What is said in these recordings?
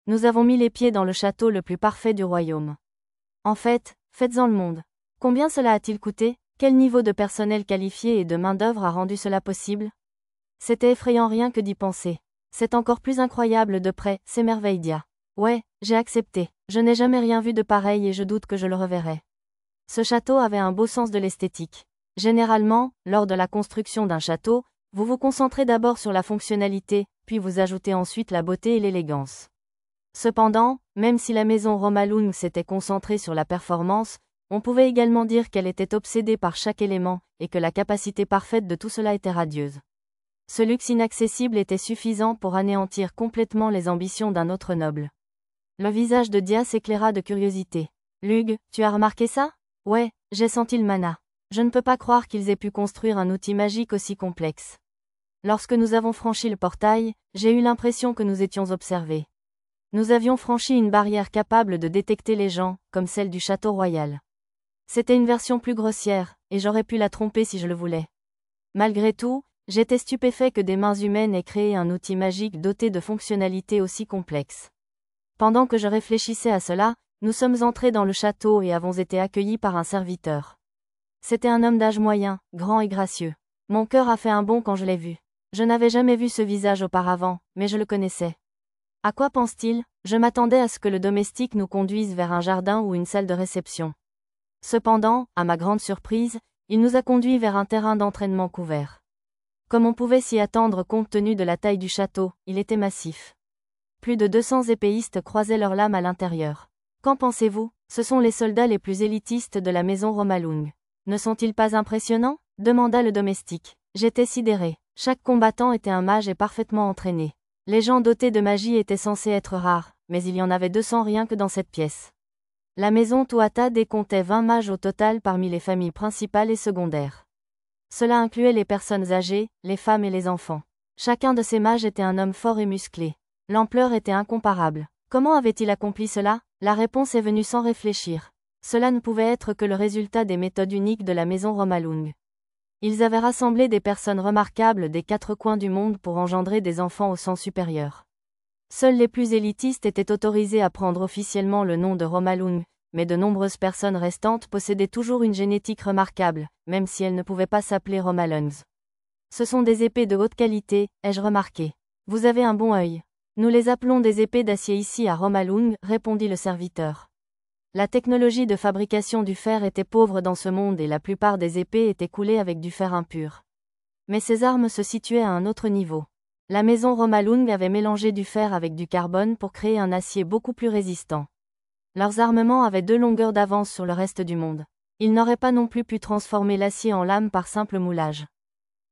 Nous avons mis les pieds dans le château le plus parfait du royaume. En fait, faites-en le monde. Combien cela a-t-il coûté? Quel niveau de personnel qualifié et de main-d'œuvre a rendu cela possible? C'était effrayant rien que d'y penser. C'est encore plus incroyable de près, s'émerveille Dia. Ouais, j'ai accepté. Je n'ai jamais rien vu de pareil et je doute que je le reverrai. Ce château avait un beau sens de l'esthétique. Généralement, lors de la construction d'un château, vous vous concentrez d'abord sur la fonctionnalité, puis vous ajoutez ensuite la beauté et l'élégance. Cependant, même si la maison Romalung s'était concentrée sur la performance, on pouvait également dire qu'elle était obsédée par chaque élément, et que la capacité parfaite de tout cela était radieuse. Ce luxe inaccessible était suffisant pour anéantir complètement les ambitions d'un autre noble. Le visage de Dia s'éclaira de curiosité. Lug, tu as remarqué ça? Ouais, j'ai senti le mana. Je ne peux pas croire qu'ils aient pu construire un outil magique aussi complexe. Lorsque nous avons franchi le portail, j'ai eu l'impression que nous étions observés. Nous avions franchi une barrière capable de détecter les gens, comme celle du château royal. C'était une version plus grossière, et j'aurais pu la tromper si je le voulais. Malgré tout, j'étais stupéfait que des mains humaines aient créé un outil magique doté de fonctionnalités aussi complexes. Pendant que je réfléchissais à cela, nous sommes entrés dans le château et avons été accueillis par un serviteur. C'était un homme d'âge moyen, grand et gracieux. Mon cœur a fait un bond quand je l'ai vu. Je n'avais jamais vu ce visage auparavant, mais je le connaissais. À quoi pense-t-il? Je m'attendais à ce que le domestique nous conduise vers un jardin ou une salle de réception. Cependant, à ma grande surprise, il nous a conduits vers un terrain d'entraînement couvert. Comme on pouvait s'y attendre compte tenu de la taille du château, il était massif. Plus de 200 épéistes croisaient leurs lames à l'intérieur. Qu'en pensez-vous? Ce sont les soldats les plus élitistes de la maison Romalung. Ne sont-ils pas impressionnants? Demanda le domestique. J'étais sidéré. Chaque combattant était un mage et parfaitement entraîné. Les gens dotés de magie étaient censés être rares, mais il y en avait 200 rien que dans cette pièce. La maison Tuatha décomptait 20 mages au total parmi les familles principales et secondaires. Cela incluait les personnes âgées, les femmes et les enfants. Chacun de ces mages était un homme fort et musclé. L'ampleur était incomparable. Comment avait-il accompli cela? La réponse est venue sans réfléchir. Cela ne pouvait être que le résultat des méthodes uniques de la maison Romalung. Ils avaient rassemblé des personnes remarquables des 4 coins du monde pour engendrer des enfants au sang supérieur. Seuls les plus élitistes étaient autorisés à prendre officiellement le nom de Romalung, mais de nombreuses personnes restantes possédaient toujours une génétique remarquable, même si elles ne pouvaient pas s'appeler Romalungs. Ce sont des épées de haute qualité, ai-je remarqué. Vous avez un bon œil. Nous les appelons des épées d'acier ici à Romalung, répondit le serviteur. La technologie de fabrication du fer était pauvre dans ce monde et la plupart des épées étaient coulées avec du fer impur. Mais ces armes se situaient à un autre niveau. La maison Romalung avait mélangé du fer avec du carbone pour créer un acier beaucoup plus résistant. Leurs armements avaient 2 longueurs d'avance sur le reste du monde. Ils n'auraient pas non plus pu transformer l'acier en lame par simple moulage.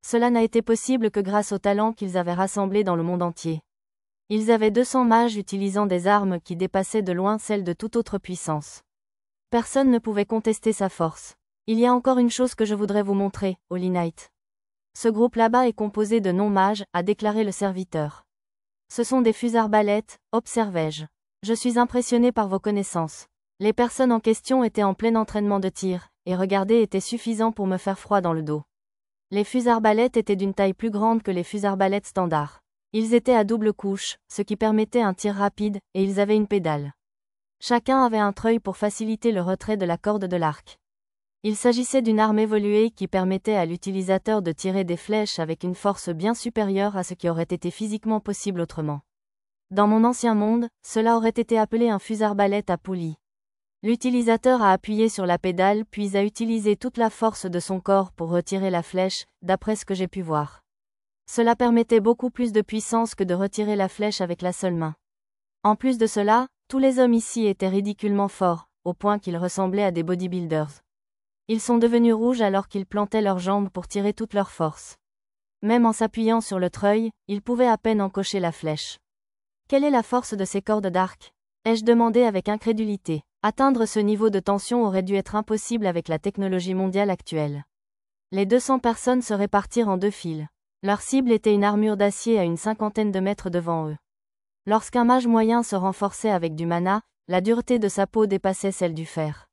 Cela n'a été possible que grâce aux talents qu'ils avaient rassemblés dans le monde entier. Ils avaient 200 mages utilisant des armes qui dépassaient de loin celles de toute autre puissance. Personne ne pouvait contester sa force. Il y a encore une chose que je voudrais vous montrer, Holy Knight. Ce groupe là-bas est composé de non-mages, a déclaré le serviteur. Ce sont des fusarbalètes, observai-je. Je suis impressionné par vos connaissances. Les personnes en question étaient en plein entraînement de tir, et regarder était suffisant pour me faire froid dans le dos. Les fusarbalètes étaient d'une taille plus grande que les fusarbalètes standards. Ils étaient à double couche, ce qui permettait un tir rapide, et ils avaient une pédale. Chacun avait un treuil pour faciliter le retrait de la corde de l'arc. Il s'agissait d'une arme évoluée qui permettait à l'utilisateur de tirer des flèches avec une force bien supérieure à ce qui aurait été physiquement possible autrement. Dans mon ancien monde, cela aurait été appelé un fusarbalète à poulie. L'utilisateur a appuyé sur la pédale puis a utilisé toute la force de son corps pour retirer la flèche, d'après ce que j'ai pu voir. Cela permettait beaucoup plus de puissance que de retirer la flèche avec la seule main. En plus de cela, tous les hommes ici étaient ridiculement forts, au point qu'ils ressemblaient à des bodybuilders. Ils sont devenus rouges alors qu'ils plantaient leurs jambes pour tirer toute leur force. Même en s'appuyant sur le treuil, ils pouvaient à peine encocher la flèche. Quelle est la force de ces cordes d'arc? Ai-je demandé avec incrédulité. Atteindre ce niveau de tension aurait dû être impossible avec la technologie mondiale actuelle. Les 200 personnes se répartirent en 2 files. Leur cible était une armure d'acier à une 50aine de mètres devant eux. Lorsqu'un mage moyen se renforçait avec du mana, la dureté de sa peau dépassait celle du fer.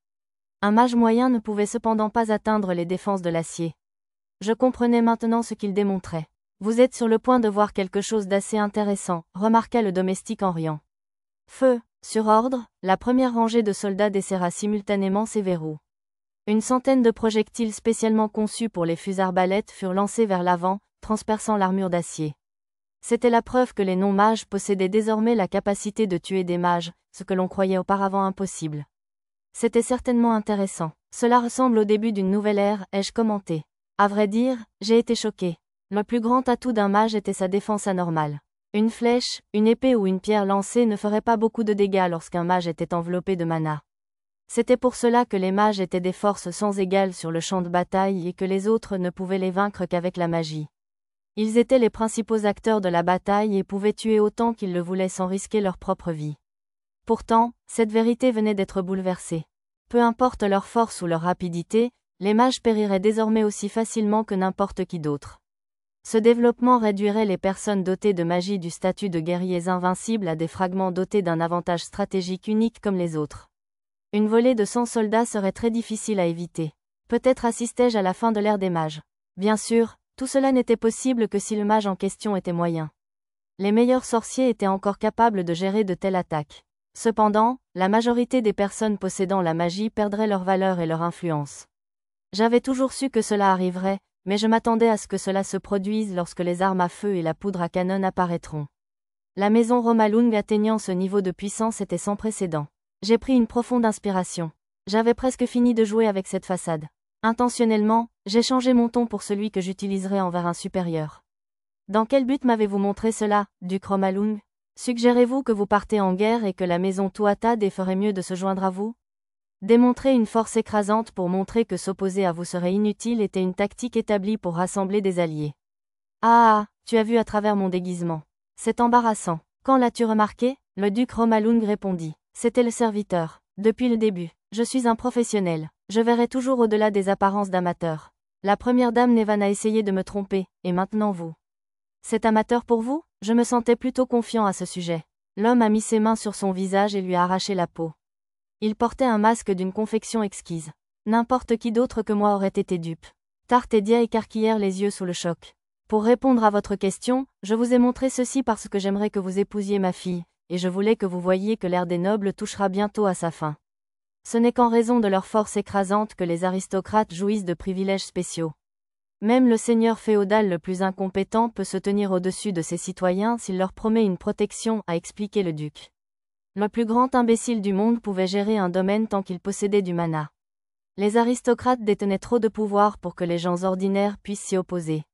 Un mage moyen ne pouvait cependant pas atteindre les défenses de l'acier. Je comprenais maintenant ce qu'il démontrait. Vous êtes sur le point de voir quelque chose d'assez intéressant, remarqua le domestique en riant. Feu. Sur ordre, la première rangée de soldats desserra simultanément ses verrous. Une centaine de projectiles spécialement conçus pour les fusils arbalètes furent lancés vers l'avant, transperçant l'armure d'acier. C'était la preuve que les non-mages possédaient désormais la capacité de tuer des mages, ce que l'on croyait auparavant impossible. C'était certainement intéressant. Cela ressemble au début d'une nouvelle ère, ai-je commenté. À vrai dire, j'ai été choqué. Le plus grand atout d'un mage était sa défense anormale. Une flèche, une épée ou une pierre lancée ne ferait pas beaucoup de dégâts lorsqu'un mage était enveloppé de mana. C'était pour cela que les mages étaient des forces sans égales sur le champ de bataille et que les autres ne pouvaient les vaincre qu'avec la magie. Ils étaient les principaux acteurs de la bataille et pouvaient tuer autant qu'ils le voulaient sans risquer leur propre vie. Pourtant, cette vérité venait d'être bouleversée. Peu importe leur force ou leur rapidité, les mages périraient désormais aussi facilement que n'importe qui d'autre. Ce développement réduirait les personnes dotées de magie du statut de guerriers invincibles à des fragments dotés d'un avantage stratégique unique comme les autres. Une volée de 100 soldats serait très difficile à éviter. Peut-être assistais-je à la fin de l'ère des mages. Bien sûr, tout cela n'était possible que si le mage en question était moyen. Les meilleurs sorciers étaient encore capables de gérer de telles attaques. Cependant, la majorité des personnes possédant la magie perdraient leur valeur et leur influence. J'avais toujours su que cela arriverait, mais je m'attendais à ce que cela se produise lorsque les armes à feu et la poudre à canon apparaîtront. La maison Romalung atteignant ce niveau de puissance était sans précédent. J'ai pris une profonde inspiration. J'avais presque fini de jouer avec cette façade. Intentionnellement, j'ai changé mon ton pour celui que j'utiliserais envers un supérieur. Dans quel but m'avez-vous montré cela, duc Romalung? Suggérez-vous que vous partez en guerre et que la maison Tuatha ferait mieux de se joindre à vous? Démontrer une force écrasante pour montrer que s'opposer à vous serait inutile était une tactique établie pour rassembler des alliés. Ah, tu as vu à travers mon déguisement. C'est embarrassant. Quand l'as-tu remarqué? Le duc Romalung répondit. C'était le serviteur. Depuis le début. Je suis un professionnel. Je verrai toujours au-delà des apparences d'amateur. La première dame Nevan a essayé de me tromper, et maintenant vous. C'est amateur pour vous? Je me sentais plutôt confiant à ce sujet. L'homme a mis ses mains sur son visage et lui a arraché la peau. Il portait un masque d'une confection exquise. N'importe qui d'autre que moi aurait été dupe. Tarte et Dia écarquillèrent les yeux sous le choc. Pour répondre à votre question, je vous ai montré ceci parce que j'aimerais que vous épousiez ma fille, et je voulais que vous voyiez que l'ère des nobles touchera bientôt à sa fin. Ce n'est qu'en raison de leur force écrasante que les aristocrates jouissent de privilèges spéciaux. Même le seigneur féodal le plus incompétent peut se tenir au-dessus de ses citoyens s'il leur promet une protection, a expliqué le duc. Le plus grand imbécile du monde pouvait gérer un domaine tant qu'il possédait du mana. Les aristocrates détenaient trop de pouvoir pour que les gens ordinaires puissent s'y opposer.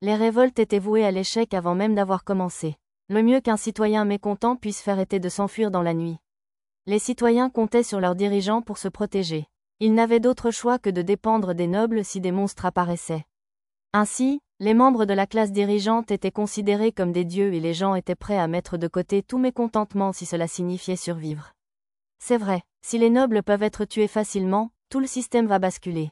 Les révoltes étaient vouées à l'échec avant même d'avoir commencé. Le mieux qu'un citoyen mécontent puisse faire était de s'enfuir dans la nuit. Les citoyens comptaient sur leurs dirigeants pour se protéger. Ils n'avaient d'autre choix que de dépendre des nobles si des monstres apparaissaient. Ainsi, les membres de la classe dirigeante étaient considérés comme des dieux et les gens étaient prêts à mettre de côté tout mécontentement si cela signifiait survivre. C'est vrai, si les nobles peuvent être tués facilement, tout le système va basculer.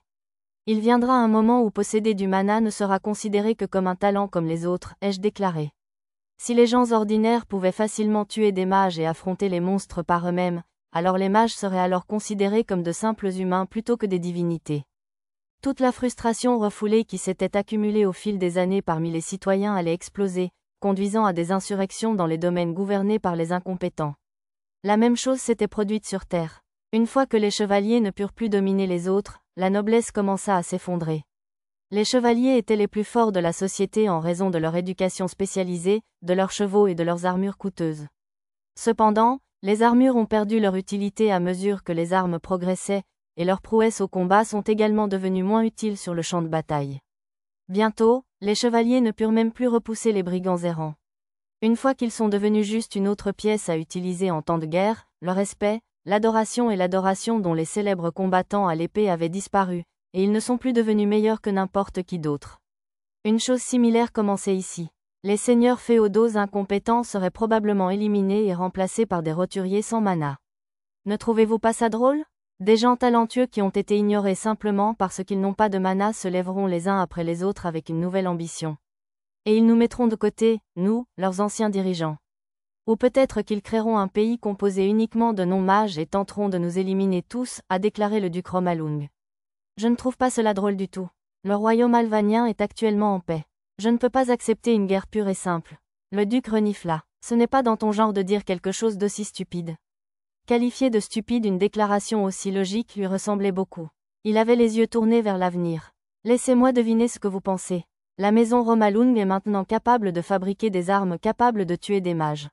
Il viendra un moment où posséder du mana ne sera considéré que comme un talent comme les autres, ai-je déclaré. Si les gens ordinaires pouvaient facilement tuer des mages et affronter les monstres par eux-mêmes, alors les mages seraient alors considérés comme de simples humains plutôt que des divinités. Toute la frustration refoulée qui s'était accumulée au fil des années parmi les citoyens allait exploser, conduisant à des insurrections dans les domaines gouvernés par les incompétents. La même chose s'était produite sur Terre. Une fois que les chevaliers ne purent plus dominer les autres, la noblesse commença à s'effondrer. Les chevaliers étaient les plus forts de la société en raison de leur éducation spécialisée, de leurs chevaux et de leurs armures coûteuses. Cependant, les armures ont perdu leur utilité à mesure que les armes progressaient, et leurs prouesses au combat sont également devenues moins utiles sur le champ de bataille. Bientôt, les chevaliers ne purent même plus repousser les brigands errants. Une fois qu'ils sont devenus juste une autre pièce à utiliser en temps de guerre, le respect, l'adoration et l'adoration dont les célèbres combattants à l'épée avaient disparu, et ils ne sont plus devenus meilleurs que n'importe qui d'autre. Une chose similaire commençait ici. Les seigneurs féodaux incompétents seraient probablement éliminés et remplacés par des roturiers sans mana. Ne trouvez-vous pas ça drôle? Des gens talentueux qui ont été ignorés simplement parce qu'ils n'ont pas de mana se lèveront les uns après les autres avec une nouvelle ambition. Et ils nous mettront de côté, nous, leurs anciens dirigeants. Ou peut-être qu'ils créeront un pays composé uniquement de non-mages et tenteront de nous éliminer tous, a déclaré le duc Romalung. Je ne trouve pas cela drôle du tout. Le royaume alvanien est actuellement en paix. Je ne peux pas accepter une guerre pure et simple. Le duc renifla. Ce n'est pas dans ton genre de dire quelque chose d'aussi stupide. Qualifier de stupide une déclaration aussi logique lui ressemblait beaucoup. Il avait les yeux tournés vers l'avenir. Laissez-moi deviner ce que vous pensez. La maison Romalung est maintenant capable de fabriquer des armes capables de tuer des mages.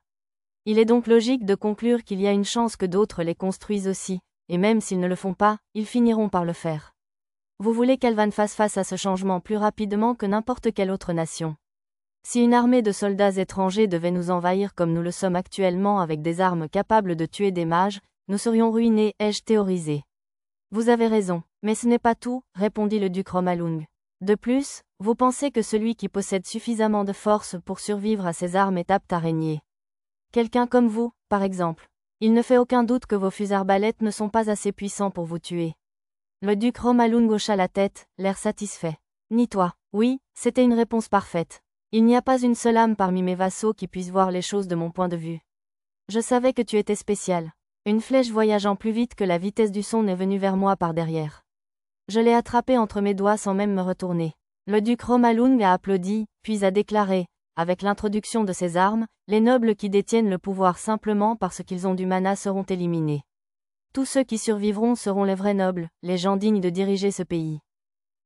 Il est donc logique de conclure qu'il y a une chance que d'autres les construisent aussi, et même s'ils ne le font pas, ils finiront par le faire. Vous voulez qu'Alvan fasse face à ce changement plus rapidement que n'importe quelle autre nation. Si une armée de soldats étrangers devait nous envahir comme nous le sommes actuellement avec des armes capables de tuer des mages, nous serions ruinés, ai-je théorisé. Vous avez raison, mais ce n'est pas tout, répondit le duc Romalung. De plus, vous pensez que celui qui possède suffisamment de force pour survivre à ces armes est apte à régner. Quelqu'un comme vous, par exemple. Il ne fait aucun doute que vos fusils arbalètes ne sont pas assez puissants pour vous tuer. Le duc Romalung hocha la tête, l'air satisfait. Ni toi. Oui, c'était une réponse parfaite. Il n'y a pas une seule âme parmi mes vassaux qui puisse voir les choses de mon point de vue. Je savais que tu étais spécial. Une flèche voyageant plus vite que la vitesse du son est venue vers moi par derrière. Je l'ai attrapée entre mes doigts sans même me retourner. Le duc Romalung a applaudi, puis a déclaré, avec l'introduction de ces armes, les nobles qui détiennent le pouvoir simplement parce qu'ils ont du mana seront éliminés. Tous ceux qui survivront seront les vrais nobles, les gens dignes de diriger ce pays.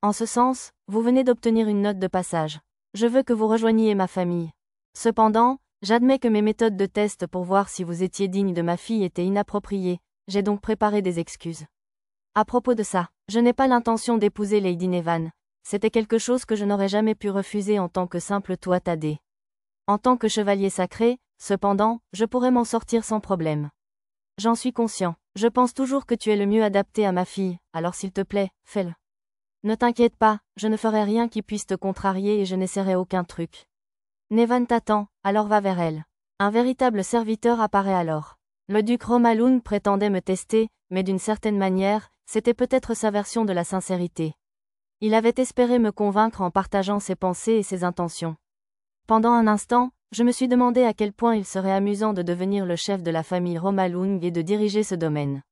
En ce sens, vous venez d'obtenir une note de passage. Je veux que vous rejoigniez ma famille. Cependant, j'admets que mes méthodes de test pour voir si vous étiez digne de ma fille étaient inappropriées, j'ai donc préparé des excuses. À propos de ça, je n'ai pas l'intention d'épouser Lady Nevan. C'était quelque chose que je n'aurais jamais pu refuser en tant que simple Tuatha-Dé. En tant que chevalier sacré, cependant, je pourrais m'en sortir sans problème. J'en suis conscient. Je pense toujours que tu es le mieux adapté à ma fille, alors s'il te plaît, fais-le. Ne t'inquiète pas, je ne ferai rien qui puisse te contrarier et je n'essaierai aucun truc. Nevan t'attend, alors va vers elle. Un véritable serviteur apparaît alors. Le duc Romalung prétendait me tester, mais d'une certaine manière, c'était peut-être sa version de la sincérité. Il avait espéré me convaincre en partageant ses pensées et ses intentions. Pendant un instant, je me suis demandé à quel point il serait amusant de devenir le chef de la famille Romalung et de diriger ce domaine.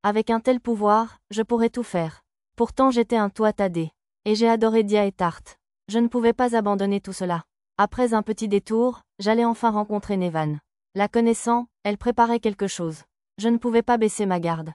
Avec un tel pouvoir, je pourrais tout faire. Pourtant j'étais un Tuatha-Dé. Et j'ai adoré Dia et Tarte. Je ne pouvais pas abandonner tout cela. Après un petit détour, j'allais enfin rencontrer Nevan. La connaissant, elle préparait quelque chose. Je ne pouvais pas baisser ma garde.